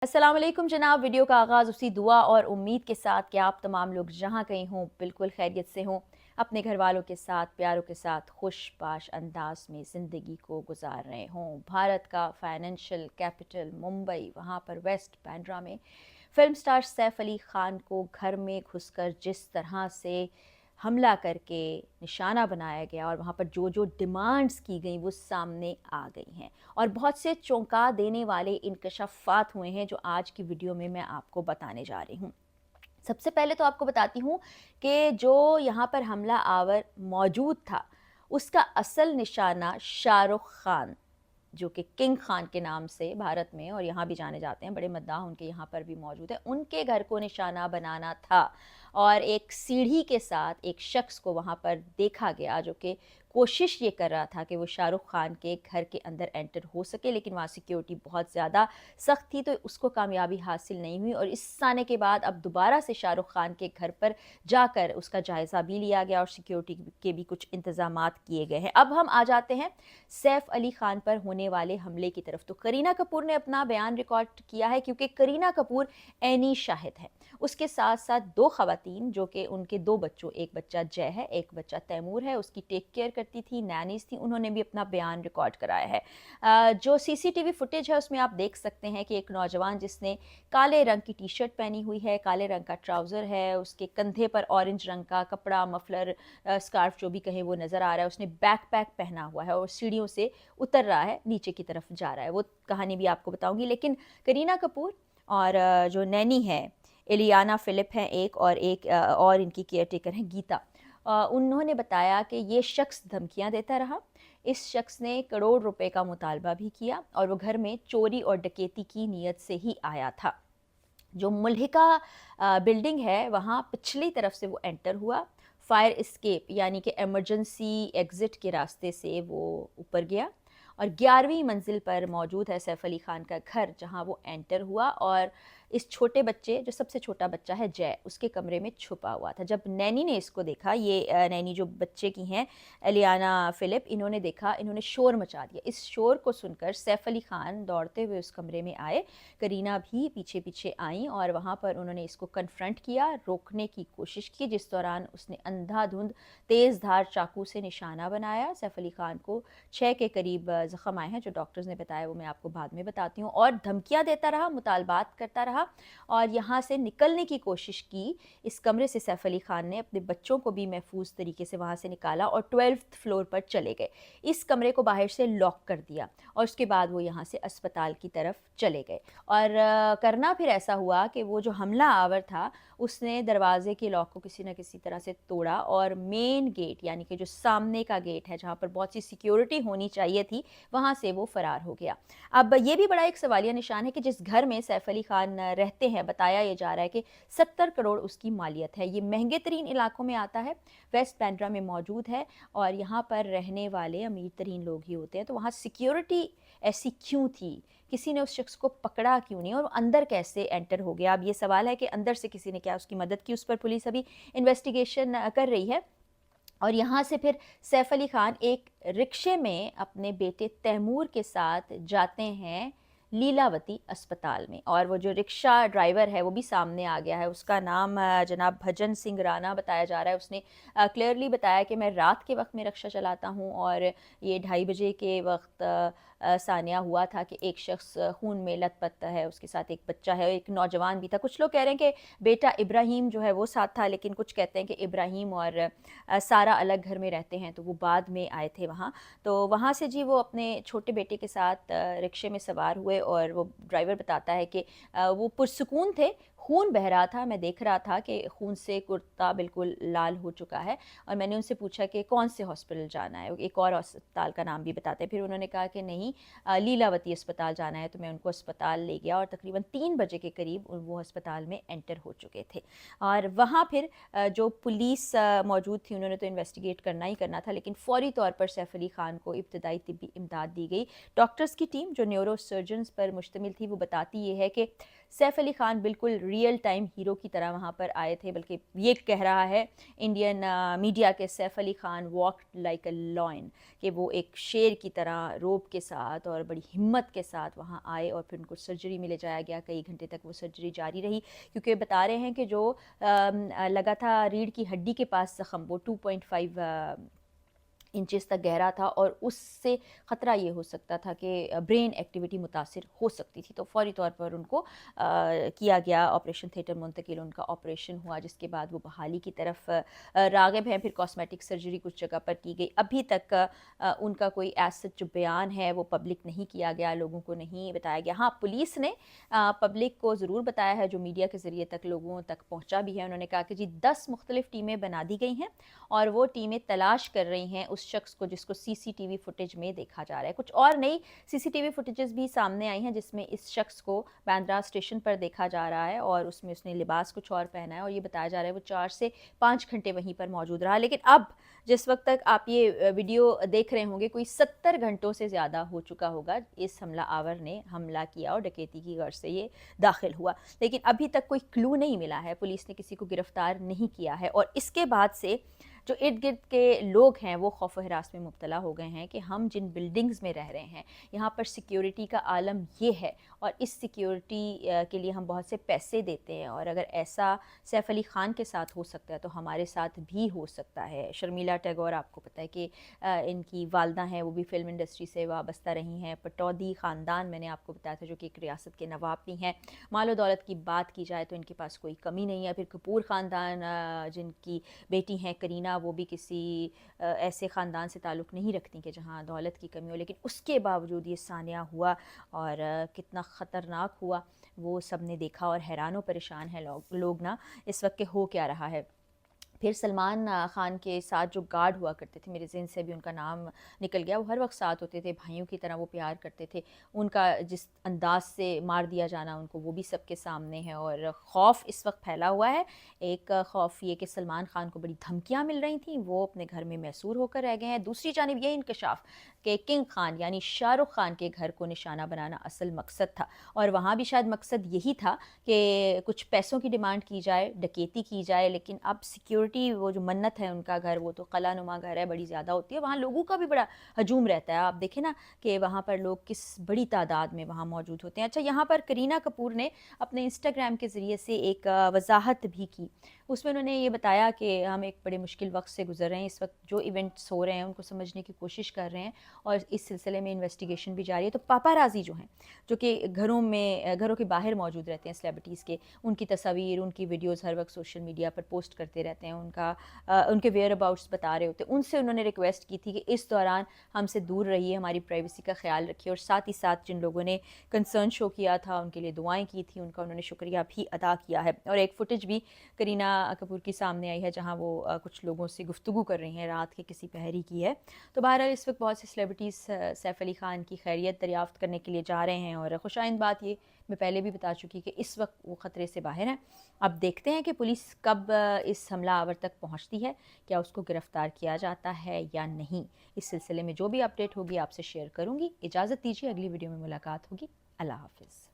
अस्सलाम वालेकुम जनाब। वीडियो का आगाज़ उसी दुआ और उम्मीद के साथ कि आप तमाम लोग जहाँ कहीं हों बिल्कुल खैरियत से हों, अपने घर वालों के साथ, प्यारों के साथ खुशबाश अंदाज में ज़िंदगी को गुजार रहे हों। भारत का फाइनेंशियल कैपिटल मुंबई, वहाँ पर वेस्ट बांद्रा में फिल्म स्टार सैफ अली ख़ान को घर में घुसकर जिस तरह से हमला करके निशाना बनाया गया और वहाँ पर जो जो डिमांड्स की गई वो सामने आ गई हैं और बहुत से चौंका देने वाले इंकशाफात हुए हैं जो आज की वीडियो में मैं आपको बताने जा रही हूँ। सबसे पहले तो आपको बताती हूँ कि जो यहाँ पर हमला आवर मौजूद था उसका असल निशाना शाहरुख खान, जो कि किंग खान के नाम से भारत में और यहाँ भी जाने जाते हैं, बड़े मद्दाह उनके यहाँ पर भी मौजूद है, उनके घर को निशाना बनाना था। और एक सीढ़ी के साथ एक शख्स को वहाँ पर देखा गया जो कि कोशिश ये कर रहा था कि वो शाहरुख खान के घर के अंदर एंटर हो सके, लेकिन वहाँ सिक्योरिटी बहुत ज़्यादा सख्त थी तो उसको कामयाबी हासिल नहीं हुई। और इस आने के बाद अब दोबारा से शाहरुख खान के घर पर जाकर उसका जायज़ा भी लिया गया और सिक्योरिटी के भी कुछ इंतज़ामात किए गए हैं। अब हम आ जाते हैं सैफ अली खान पर होने वाले हमले की तरफ। तो करीना कपूर ने अपना बयान रिकॉर्ड किया है क्योंकि करीना कपूर ऐनी शाहिद है। उसके साथ साथ दो खवातीन जो कि उनके दो बच्चों, एक बच्चा जय है, एक बच्चा तैमूर है, उसकी टेक केयर करती थी, नैनीज थी, उन्होंने भी अपना बयान रिकॉर्ड कराया है। जो सीसीटीवी फुटेज है उसमें आप देख सकते हैं कि एक नौजवान जिसने काले रंग की टी शर्ट पहनी हुई है, काले रंग का ट्राउज़र है, उसके कंधे पर ऑरेंज रंग का कपड़ा, मफलर, स्कार्फ जो भी कहें वो नज़र आ रहा है, उसने बैकपैक पहना हुआ है और सीढ़ियों से उतर रहा है, नीचे की तरफ जा रहा है। वो कहानी भी आपको बताऊंगी। लेकिन करीना कपूर और जो नैनी है इलियाना फिलिप हैं एक, और और इनकी केयर टेकर हैं गीता, उन्होंने बताया कि ये शख्स धमकियां देता रहा। इस शख्स ने करोड़ रुपए का मुतालबा भी किया और वो घर में चोरी और डकैती की नीयत से ही आया था। जो मुल्हिका बिल्डिंग है वहाँ पिछली तरफ से वो एंटर हुआ, फायर एस्केप यानी कि इमरजेंसी एग्ज़िट के रास्ते से वो ऊपर गया और 11वीं मंजिल पर मौजूद है सैफ अली ख़ान का घर, जहाँ वो एंटर हुआ और इस छोटे बच्चे, जो सबसे छोटा बच्चा है जय, उसके कमरे में छुपा हुआ था। जब नैनी ने इसको देखा, ये नैनी जो बच्चे की हैं एलियाना फिलिप, इन्होंने देखा, इन्होंने शोर मचा दिया। इस शोर को सुनकर सैफ अली ख़ान दौड़ते हुए उस कमरे में आए, करीना भी पीछे पीछे आईं और वहाँ पर उन्होंने इसको कन्फ्रंट किया, रोकने की कोशिश की, जिस दौरान उसने अंधाधुंध तेज़ धार चाकू से निशाना बनाया। सैफ अली ख़ान को 6 के करीब ज़ख्म आए हैं, जो डॉक्टर्स ने बताया वो मैं आपको बाद में बताती हूँ। और धमकियाँ देता रहा, मुतालबात करता रहा और यहाँ से निकलने की कोशिश की। इस कमरे से सैफ अली ख़ान ने अपने बच्चों को भी महफूज तरीके से वहाँ से निकाला और 12th फ्लोर पर चले गए। इस कमरे को बाहर से लॉक कर दिया और उसके बाद वो यहाँ से अस्पताल की तरफ चले गए। और करना फिर ऐसा हुआ कि वो जो हमला आवर था उसने दरवाजे के लॉक को किसी न किसी तरह से तोड़ा और मेन गेट यानी कि जो सामने का गेट है जहाँ पर बहुत सी सिक्योरिटी होनी चाहिए थी, वहाँ से वो फरार हो गया। अब ये भी बड़ा एक सवालिया निशान है कि जिस घर में सैफ अली ख़ान रहते हैं, बताया ये जा रहा है कि 70 करोड़ उसकी मालियत है। ये महंगे तरीन इलाकों में आता है, वेस्ट बांद्रा में मौजूद है और यहाँ पर रहने वाले अमीर तरीन लोग ही होते हैं। तो वहाँ सिक्योरिटी ऐसी क्यों थी, किसी ने उस शख्स को पकड़ा क्यों नहीं और अंदर कैसे एंटर हो गया? अब ये सवाल है कि अंदर से किसी ने क्या उसकी मदद की, उस पर पुलिस अभी इन्वेस्टिगेशन कर रही है। और यहाँ से फिर सैफ अली ख़ान एक रिक्शे में अपने बेटे तैमूर के साथ जाते हैं लीलावती अस्पताल में, और वो जो रिक्शा ड्राइवर है वो भी सामने आ गया है। उसका नाम जनाब भजन सिंह राणा बताया जा रहा है। उसने क्लियरली बताया कि मैं रात के वक्त में रिक्शा चलाता हूँ और ये 2:30 बजे के वक्त सानिया हुआ था कि एक शख्स खून में लथपथ है, उसके साथ एक बच्चा है, एक नौजवान भी था। कुछ लोग कह रहे हैं कि बेटा इब्राहिम जो है वो साथ था, लेकिन कुछ कहते हैं कि इब्राहिम और सारा अलग घर में रहते हैं, तो वो बाद में आए थे वहाँ। तो वहाँ से जी वो अपने छोटे बेटे के साथ रिक्शे में सवार हुए और वो ड्राइवर बताता है कि वो पुरसुकून थे, खून बह रहा था, मैं देख रहा था कि खून से कुर्ता बिल्कुल लाल हो चुका है। और मैंने उनसे पूछा कि कौन से हॉस्पिटल जाना है, एक और अस्पताल का नाम भी बताते हैं। फिर उन्होंने कहा कि नहीं, लीलावती अस्पताल जाना है। तो मैं उनको अस्पताल ले गया और तकरीबन 3 बजे के करीब वो अस्पताल में एंटर हो चुके थे। और वहाँ फिर जो पुलिस मौजूद थी, उन्होंने तो इन्वेस्टिगेट करना ही करना था, लेकिन फौरी तौर पर सैफ अली ख़ान को इब्तदाई तिब्बी इमदाद दी गई। डॉक्टर्स की टीम जो न्यूरो सर्जन्स पर मुश्तमिल थी वो बताती ये है कि सैफ अली खान बिल्कुल रियल टाइम हीरो की तरह वहाँ पर आए थे, बल्कि ये कह रहा है इंडियन मीडिया के Saif Ali Khan walk like a lion, कि वो एक शेर की तरह रोब के साथ और बड़ी हिम्मत के साथ वहाँ आए और फिर उनको सर्जरी में ले जाया गया। कई घंटे तक वो सर्जरी जारी रही, क्योंकि बता रहे हैं कि जो लगा था रीढ़ की हड्डी के पास ज़ख़म, वो 2.5 इंचेस तक गहरा था और उससे ख़तरा ये हो सकता था कि ब्रेन एक्टिविटी मुतासिर हो सकती थी। तो फ़ौरी तौर पर उनको किया गया, ऑपरेशन थिएटर मुंतकिल उनका ऑपरेशन हुआ, जिसके बाद वो बहाली की तरफ राग़िब हैं। फिर कॉस्मेटिक सर्जरी कुछ जगह पर की गई। अभी तक उनका कोई ऐसा जो बयान है वो पब्लिक नहीं किया गया, लोगों को नहीं बताया गया। हाँ, पुलिस ने पब्लिक को ज़रूर बताया है, जो मीडिया के ज़रिए तक लोगों तक पहुँचा भी है। उन्होंने कहा कि जी 10 मुख्तलिफ़ टीमें बना दी गई हैं और वो टीमें तलाश कर रही हैं उस शख्स को जिसको सीसीटीवी फुटेज में देखा जा रहा है। कुछ और नई सीसीटीवी फुटेजेस भी सामने आई हैं, जिसमें इस शख्स को बांद्रा स्टेशन पर देखा जा रहा है और उसमें उसने लिबास कुछ और पहना है और ये बताया जा रहा है वो 4 से 5 घंटे वहीं पर मौजूद रहा। लेकिन अब जिस वक्त तक आप ये वीडियो देख रहे होंगे, कोई 70 घंटों से ज़्यादा हो चुका होगा इस हमला आवर ने हमला किया और डकैती की गर्ज से ये दाखिल हुआ, लेकिन अभी तक कोई क्लू नहीं मिला है, पुलिस ने किसी को गिरफ्तार नहीं किया है। और इसके बाद से जो इर्द गिर्द के लोग हैं वो खौफ व हरास में मुब्तला हो गए हैं कि हम जिन बिल्डिंग्स में रह रहे हैं यहाँ पर सिक्योरिटी का आलम ये है और इस सिक्योरिटी के लिए हम बहुत से पैसे देते हैं, और अगर ऐसा सैफ अली ख़ान के साथ हो सकता है तो हमारे साथ भी हो सकता है। शर्मिला टैगोर, आपको पता है कि इनकी वालदा हैं, वो भी फ़िल्म इंडस्ट्री से वाबस्ता रही हैं। पटौदी ख़ानदान मैंने आपको बताया था, जो कि एक रियासत के नवाब भी हैं। मालो दौलत की बात की जाए तो इनके पास कोई कमी नहीं है। फिर कपूर ख़ानदान, जिनकी बेटी हैं करीना, वो भी किसी ऐसे ख़ानदान से ताल्लुक़ नहीं रखती कि जहाँ दौलत की कमी हो, लेकिन उसके बावजूद ये सानिया हुआ और कितना ख़तरनाक हुआ वो सब ने देखा और हैरान व परेशान हैं लोग ना इस वक्त के हो क्या रहा है। फिर सलमान ख़ान के साथ जो गार्ड हुआ करते थे, मेरे ज़हन से भी उनका नाम निकल गया, वो हर वक्त साथ होते थे, भाइयों की तरह वो प्यार करते थे। उनका जिस अंदाज़ से मार दिया जाना उनको, वो भी सबके सामने है और ख़ौफ इस वक्त फैला हुआ है। एक ख़ौफ ये कि सलमान ख़ान को बड़ी धमकियाँ मिल रही थी, वो अपने घर में महसूर होकर रह गए हैं। दूसरी जानिब ये इंकशाफ कि किंग खान यानी शाहरुख खान के घर को निशाना बनाना असल मकसद था, और वहाँ भी शायद मकसद यही था कि कुछ पैसों की डिमांड की जाए, डकैती की जाए। लेकिन अब सिक्योरिटी, वो जो मन्नत है उनका घर, वो तो कला नुमा घर है, बड़ी ज़्यादा होती है, वहाँ लोगों का भी बड़ा हजूम रहता है। आप देखें ना कि वहाँ पर लोग किस बड़ी तादाद में वहाँ मौजूद होते हैं। अच्छा, यहाँ पर करीना कपूर ने अपने इंस्टाग्राम के ज़रिए से एक वजाहत भी की। उसमें उन्होंने ये बताया कि हम एक बड़े मुश्किल वक्त से गुजर रहे हैं, इस वक्त जो इवेंट्स हो रहे हैं उनको समझने की कोशिश कर रहे हैं और इस सिलसिले में इन्वेस्टिगेशन भी जारी है। तो पापाराज़ी जो हैं, जो कि घरों के बाहर मौजूद रहते हैं सेलिब्रिटीज़ के, उनकी तस्वीर, उनकी वीडियोज़ हर वक्त सोशल मीडिया पर पोस्ट करते रहते हैं, उनके वेयर अबाउट्स बता रहे होते हैं। उनसे उन्होंने रिक्वेस्ट की थी कि इस दौरान हमसे दूर रहिए, हमारी प्राइवेसी का ख्याल रखिए, और साथ ही साथ जिन लोगों ने कंसर्न शो किया था उनके लिए दुआएं की थी, उनका उन्होंने शुक्रिया भी अदा किया है। और एक फुटेज भी करीना कपूर की सामने आई है जहाँ वो कुछ लोगों से गुफ्तगू कर रही हैं, रात के किसी पहरी की है। तो बहरहाल इस वक्त बहुत से सेलिब्रिटीज़ सैफ अली ख़ान की खैरियत दरियाफ़्त करने के लिए जा रहे हैं, और खुशाइंद बात ये मैं पहले भी बता चुकी कि इस वक्त वो ख़तरे से बाहर हैं। अब देखते हैं कि पुलिस कब इस हमला आवर तक पहुंचती है, क्या उसको गिरफ़्तार किया जाता है या नहीं। इस सिलसिले में जो भी अपडेट होगी आपसे शेयर करूँगी। इजाज़त दीजिए, अगली वीडियो में मुलाकात होगी। अल्लाह हाफ़िज़।